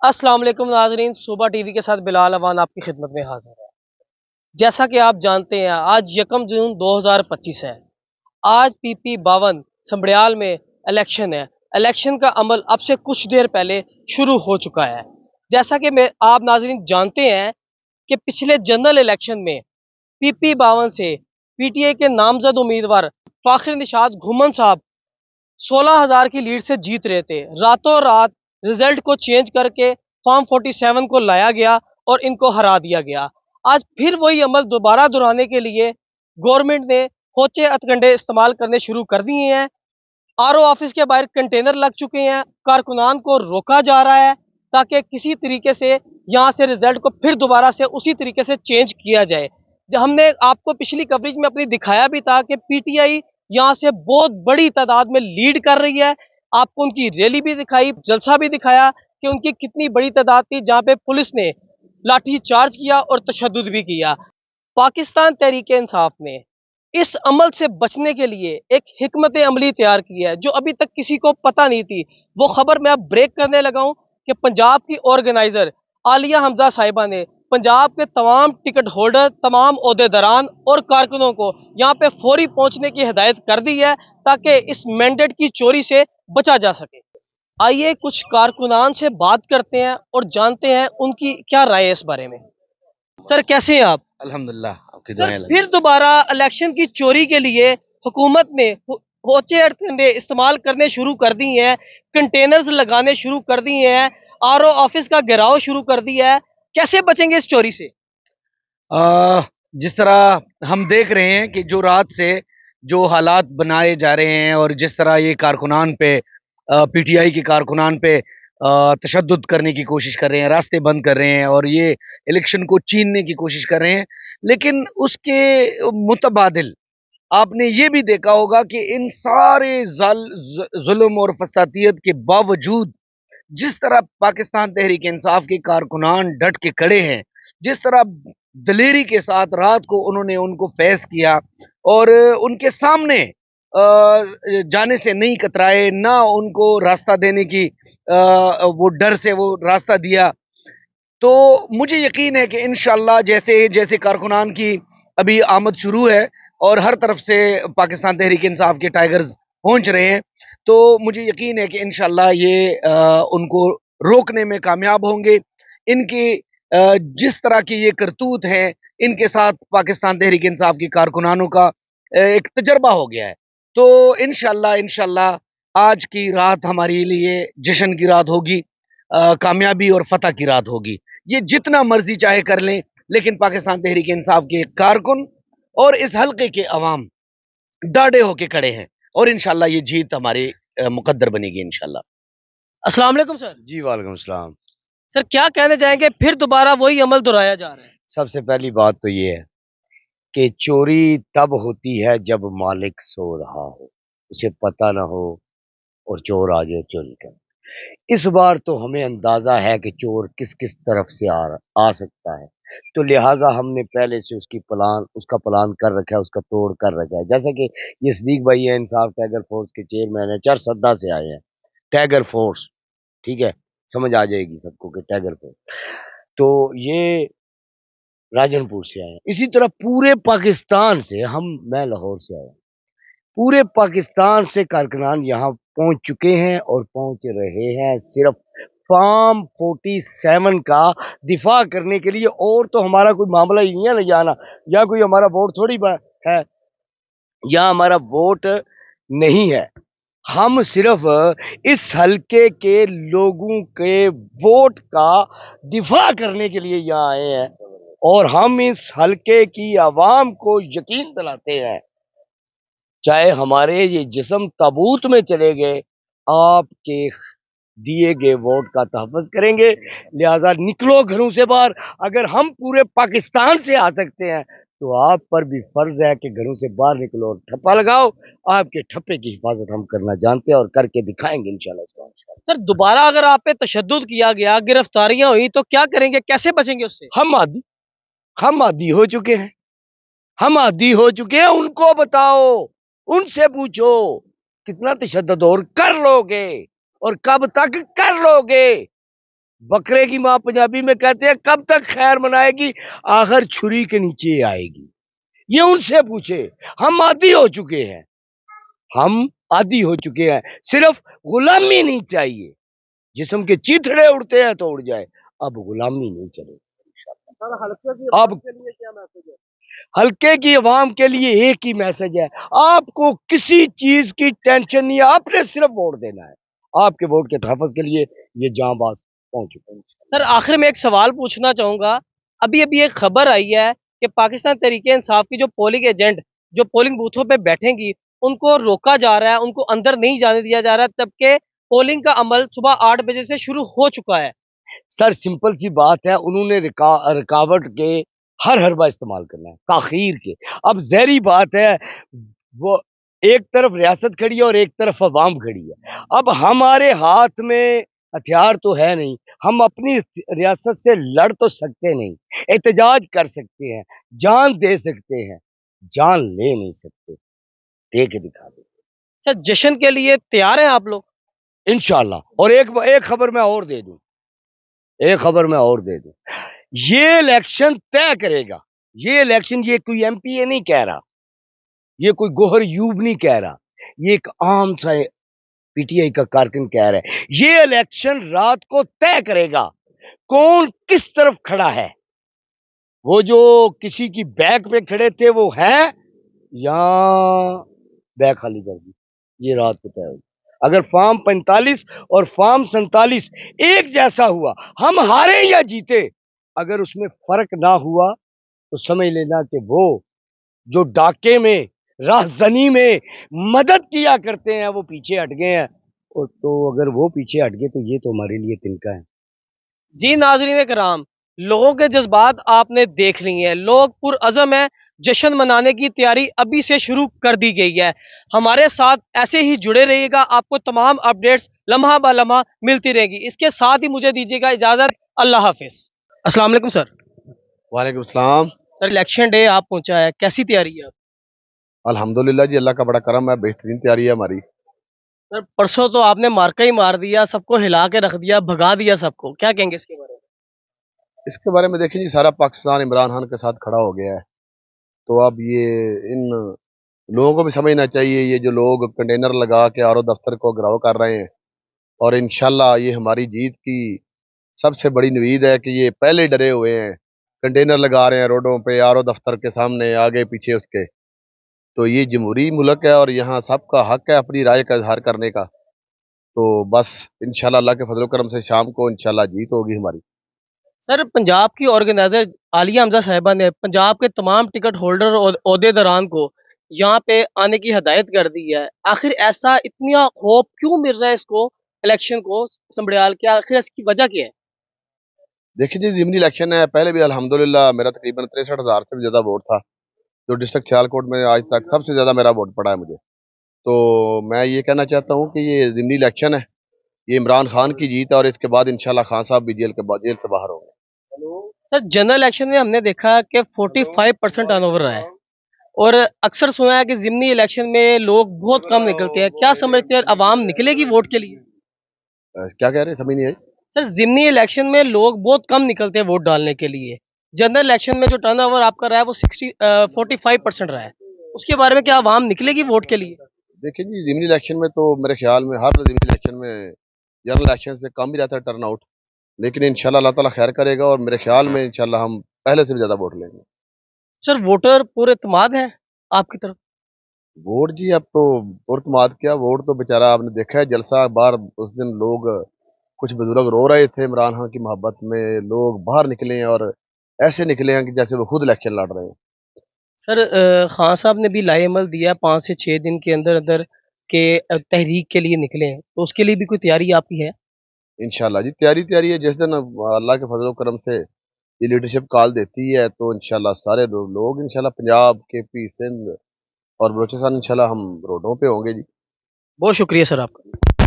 अस्सलाम वालेकुम नाजरीन, सुबह टीवी के साथ बिलाल अवान आपकी खिदमत में हाजिर है। जैसा कि आप जानते हैं, आज यकम जून 2025 है। आज पीपी 52 संबड़ियाल में इलेक्शन है। इलेक्शन का अमल अब से कुछ देर पहले शुरू हो चुका है। जैसा कि आप नाजरीन जानते हैं कि पिछले जनरल इलेक्शन में पीपी 52 से पीटीआई के नामजद उम्मीदवार फाखिर निशात घुमन साहब 16,000 की लीड से जीत रहे थे। रातों रात रिजल्ट को चेंज करके फॉर्म 47 को लाया गया और इनको हरा दिया गया। आज फिर वही अमल दोबारा दोहराने के लिए गवर्नमेंट ने होचे हथकंडे इस्तेमाल करने शुरू कर दिए हैं। आरओ ऑफिस के बाहर कंटेनर लग चुके हैं। कारकुनान को रोका जा रहा है ताकि किसी तरीके से यहाँ से रिजल्ट को फिर दोबारा से उसी तरीके से चेंज किया जाए। जब हमने आपको पिछली कवरेज में अपनी दिखाया भी था कि पीटीआई यहाँ से बहुत बड़ी तादाद में लीड कर रही है। आपको उनकी रैली भी दिखाई, जलसा भी दिखाया कि उनकी कितनी बड़ी तादाद थी, जहाँ पे पुलिस ने लाठी चार्ज किया और तशद्दुद भी किया। पाकिस्तान तहरीक इंसाफ ने इस अमल से बचने के लिए एक हिकमत अमली तैयार की है जो अभी तक किसी को पता नहीं थी। वो खबर मैं अब ब्रेक करने लगा हूँ कि पंजाब की ऑर्गेनाइजर आलिया हमजा साहिबा ने पंजाब के तमाम टिकट होल्डर, तमाम ओहदेदारान और कारकुनों को यहाँ पे फौरी पहुंचने की हिदायत कर दी है ताकि इस मैंडेट की चोरी से बचा जा सके। आइए कुछ कारकुनान से बात करते हैं और जानते हैं उनकी क्या राय है इस बारे में। सर, कैसे हैं आप? अल्हम्दुलिल्लाह, आपकी सर, दुआएं लगी। फिर दोबारा इलेक्शन की चोरी के लिए हुकूमत ने होचे हथकंडे इस्तेमाल करने शुरू कर दी हैं, कंटेनर्स लगाने शुरू कर दिए हैं, आरओ ऑफिस का घेराव शुरू कर दिया है। कैसे बचेंगे इस चोरी से? जिस तरह हम देख रहे हैं कि जो रात से जो हालात बनाए जा रहे हैं और जिस तरह ये कारकुनान पे पीटीआई के कारकुनान पे तशद्दुद करने की कोशिश कर रहे हैं, रास्ते बंद कर रहे हैं और ये इलेक्शन को छीनने की कोशिश कर रहे हैं, लेकिन उसके मुतबादिल आपने ये भी देखा होगा कि इन सारे जुल्म और फसादियत के बावजूद जिस तरह पाकिस्तान तहरीक इंसाफ के कारकुनान डट के खड़े हैं, जिस तरह दलेरी के साथ रात को उन्होंने उनको फेस किया और उनके सामने जाने से नहीं कतराए, ना उनको रास्ता देने की वो डर से वो रास्ता दिया। तो मुझे यकीन है कि इंशाल्लाह जैसे जैसे कारकुनान की अभी आमद शुरू है और हर तरफ से पाकिस्तान तहरीक इंसाफ के टाइगर्स पहुंच रहे हैं, तो मुझे यकीन है कि इंशाल्लाह ये उनको रोकने में कामयाब होंगे। इनकी जिस तरह की ये करतूत हैं, इनके साथ पाकिस्तान तहरीक इंसाफ के कारकुनानों का एक तजर्बा हो गया है। तो इंशाल्लाह इंशाल्लाह आज की रात हमारे लिए जश्न की रात होगी, कामयाबी और फतह की रात होगी। ये जितना मर्जी चाहे कर लें, लेकिन पाकिस्तान तहरीक इंसाफ के कारकुन और इस हल्के के अवाम डाढ़े होके खड़े हैं और इंशाल्लाह ये जीत हमारे मुकद्दर बनेगी इंशाल्लाह। अस्सलाम वालेकुम सर। जी वालेकुम सलाम। सर, क्या कहना चाहेंगे, फिर दोबारा वही अमल दोहराया जा रहा है? सबसे पहली बात तो ये है कि चोरी तब होती है जब मालिक सो रहा हो, उसे पता ना हो और चोर आ जाए चोरी कर। इस बार तो हमें अंदाजा है कि चोर किस किस तरफ से आ सकता है, तो लिहाजा हमने पहले से उसका प्लान कर रखा है, उसका तोड़ कर रखा है। जैसा कि ये सदीक भाई है, इंसाफ टाइगर फोर्स के चेयरमैन है, चरसद्दा से आए हैं। टाइगर फोर्स, ठीक है, समझ आ जाएगी सबको कि टाइगर फोर्स, तो ये राजनपुर से आए हैं। इसी तरह पूरे पाकिस्तान से मैं लाहौर से आया, पूरे पाकिस्तान से कारकुनान यहाँ पहुंच चुके हैं और पहुंच रहे हैं सिर्फ फॉर्म 47 का दिफा करने के लिए। और तो हमारा कोई मामला ही नहीं है ले जाना, या कोई हमारा वोट थोड़ी है, या हमारा वोट नहीं है। हम सिर्फ इस हल्के के लोगों के वोट का दिफा करने के लिए यहाँ आए हैं और हम इस हल्के की आवाम को यकीन दिलाते हैं, चाहे हमारे ये जिस्म ताबूत में चले गए, आपके दिए गए वोट का तहफ़्फ़ुज़ करेंगे। लिहाजा निकलो घरों से बाहर। अगर हम पूरे पाकिस्तान से आ सकते हैं तो आप पर भी फर्ज है कि घरों से बाहर निकलो और ठप्पा लगाओ। आपके ठप्पे की हिफाजत हम करना जानते हैं और करके दिखाएंगे इंशाल्लाह। सर, दोबारा अगर आप पे तशद्दुद किया गया, गिरफ्तारियां हुई, तो क्या करेंगे, कैसे बचेंगे उससे? हम आदी हो चुके हैं, हम आदी हो चुके हैं। उनको बताओ, उनसे पूछो कितना तशद्दुद और कर लोगे और कब तक कर लोगे। बकरे की माँ पंजाबी में कहते हैं कब तक खैर मनाएगी, आखिर छुरी के नीचे आएगी। ये उनसे पूछे। हम आदी हो चुके हैं, हम आदी हो चुके हैं। सिर्फ गुलामी नहीं चाहिए। जिस्म के चीथड़े उड़ते हैं तो उड़ जाए, अब गुलामी नहीं चलेगी। सर हल्के की अब आवाज के लिए क्या मैसेज है? हल्के की आवाम के लिए एक ही मैसेज है, आपको किसी चीज की टेंशन नहीं है, आपने सिर्फ वोट देना है। आपके वोट के तहफ़्फ़ुज़ के लिए ये जांबाज पहुंच चुके हैं। सर आखिर में एक सवाल पूछना चाहूंगा, अभी अभी एक खबर आई है कि पाकिस्तान तहरीक इंसाफ की जो पोलिंग एजेंट जो पोलिंग बूथों पे बैठेंगी उनको रोका जा रहा है, उनको अंदर नहीं जाने दिया जा रहा, जबकि पोलिंग का अमल सुबह 8 बजे से शुरू हो चुका है। सर सिंपल सी बात है, उन्होंने रुकावट के हर हरबा इस्तेमाल करना है, ताखीर के। अब ज़हरी बात है, वो एक तरफ रियासत खड़ी है और एक तरफ अवाम खड़ी है। अब हमारे हाथ में हथियार तो है नहीं, हम अपनी रियासत से लड़ तो सकते नहीं, एहतजाज कर सकते हैं, जान दे सकते हैं, जान ले नहीं सकते, दे के दिखा दे सर जश्न के लिए तैयार हैं आप लोग? इंशाल्लाह। और एक खबर मैं और दे दूं, एक खबर मैं और दे दूं, ये इलेक्शन तय करेगा। ये इलेक्शन, ये कोई एमपीए नहीं कह रहा, ये कोई गोहर यूब नहीं कह रहा, ये एक आम सा पीटीआई का कारकुन कह रहा है। ये इलेक्शन रात को तय करेगा कौन किस तरफ खड़ा है। वो जो किसी की बैक पे खड़े थे वो है या बैक खाली कर दी, ये रात को तय होगी। अगर फॉर्म 45 और फॉर्म 47 एक जैसा हुआ, हम हारे या जीते, अगर उसमें फर्क ना हुआ तो समझ लेना कि वो जो डाके में राहजनी में मदद किया करते हैं वो पीछे हट गए हैं। और तो अगर वो पीछे हट गए तो ये तो हमारे लिए तिनका है। जी नाजरीन कराम, लोगों के जज्बात आपने देख लिए हैं, लोग पुरअज़म हैं, जश्न मनाने की तैयारी अभी से शुरू कर दी गई है। हमारे साथ ऐसे ही जुड़े रहिएगा, आपको तमाम अपडेट्स लम्हा ब लम्हा मिलती रहेगी। इसके साथ ही मुझे दीजिएगा इजाज़त, अल्लाह हाफिज़। अस्सलाम वालेकुम सर। वालेकुम सलाम। सर इलेक्शन डे आप पहुंचा है, कैसी तैयारी है? अल्हम्दुलिल्लाह जी, अल्लाह का बड़ा करम है, बेहतरीन तैयारी है हमारी। सर परसों तो आपने मार्का ही मार दिया, सबको हिला के रख दिया, भगा दिया सबको, क्या कहेंगे इसके बारे में? इसके बारे में देखिए जी, सारा पाकिस्तान इमरान खान के साथ खड़ा हो गया है। तो अब ये इन लोगों को भी समझना चाहिए, ये जो लोग कंटेनर लगा के आरओ दफ्तर को घेराव कर रहे हैं, और इंशाल्लाह ये हमारी जीत की सबसे बड़ी उम्मीद है कि ये पहले ही डरे हुए हैं, कंटेनर लगा रहे हैं रोडों पे, आरओ दफ्तर के सामने, आगे पीछे उसके। तो ये जमहूरी मुल्क है और यहाँ सबका हक है अपनी राय का इजहार करने का। तो बस इंशाल्लाह अल्लाह के फजल करम से शाम को इंशाल्लाह जीत होगी हमारी। सर पंजाब की ऑर्गेनाइजर आलिया हमजा साहिबा ने पंजाब के तमाम टिकट होल्डर और ओहदेदारान को यहाँ पे आने की हदायत कर दी है। आखिर ऐसा इतना होप क्यों मिल रहा है इसको, इलेक्शन को संभड़ियाल के, आखिर इसकी वजह क्या है? देखिए जी, ज़िमनी इलेक्शन है, पहले भी अल्हम्दुलिल्लाह मेरा तकरीबन 63,000 से भी ज़्यादा वोट था, जो डिस्ट्रिक्ट सियालकोट में आज तक सबसे ज़्यादा मेरा वोट पड़ा है मुझे। तो मैं ये कहना चाहता हूँ कि ये ज़िमनी इलेक्शन है, ये इमरान खान की जीत है, और इसके बाद इंशाल्लाह खान साहब भी जेल से बाहर होंगे। सर जनरल इलेक्शन में हमने देखा कि 45% टर्नओवर रहा है, और अक्सर सुना है कि जिमनी इलेक्शन में लोग बहुत कम निकलते हैं, क्या समझते हैं अवाम निकलेगी वोट के लिए? क्या कह रहे हैं, समझ नहीं आई। सर जिमनी इलेक्शन में लोग बहुत कम निकलते हैं वोट डालने के लिए, जनरल इलेक्शन में जो टर्न ओवर आपका रहा है वो 45% रहा है, उसके बारे में क्या आवाम निकलेगी वोट के लिए? देखिए जी, ज़िमनी इलेक्शन में तो मेरे ख्याल में हर ज़िमनी इलेक्शन में जनरल इलेक्शन से कम ही रहता है टर्न आउट, लेकिन इंशाल्लाह अल्लाह ताला खैर करेगा, और मेरे ख्याल में इंशाल्लाह हम पहले से भी ज़्यादा वोट लेंगे। सर वोटर पूरे इत्मीनान है आपकी तरफ? वोट जी, अब तो पुरतमाद क्या, वोट तो बेचारा आपने देखा है जलसा बाहर, उस दिन लोग कुछ बुजुर्ग रो रहे थे इमरान खान की मोहब्बत में, लोग बाहर निकले हैं और ऐसे निकले हैं कि जैसे वो खुद इलेक्शन लड़ रहे हैं। सर खान साहब ने भी लाएमल दिया 5 से 6 दिन के अंदर अंदर के तहरीक के लिए निकले हैं, तो उसके लिए भी कोई तैयारी आपकी है? इंशाल्लाह जी, तैयारी है, जिस दिन अल्लाह के फजल करम से ये लीडरशिप कॉल देती है तो इंशाल्लाह सारे लोग इंशाल्लाह पंजाब के पी सिंध और बलोचिस्तान इंशाल्लाह हम रोडों पे होंगे जी। बहुत शुक्रिया सर आपका।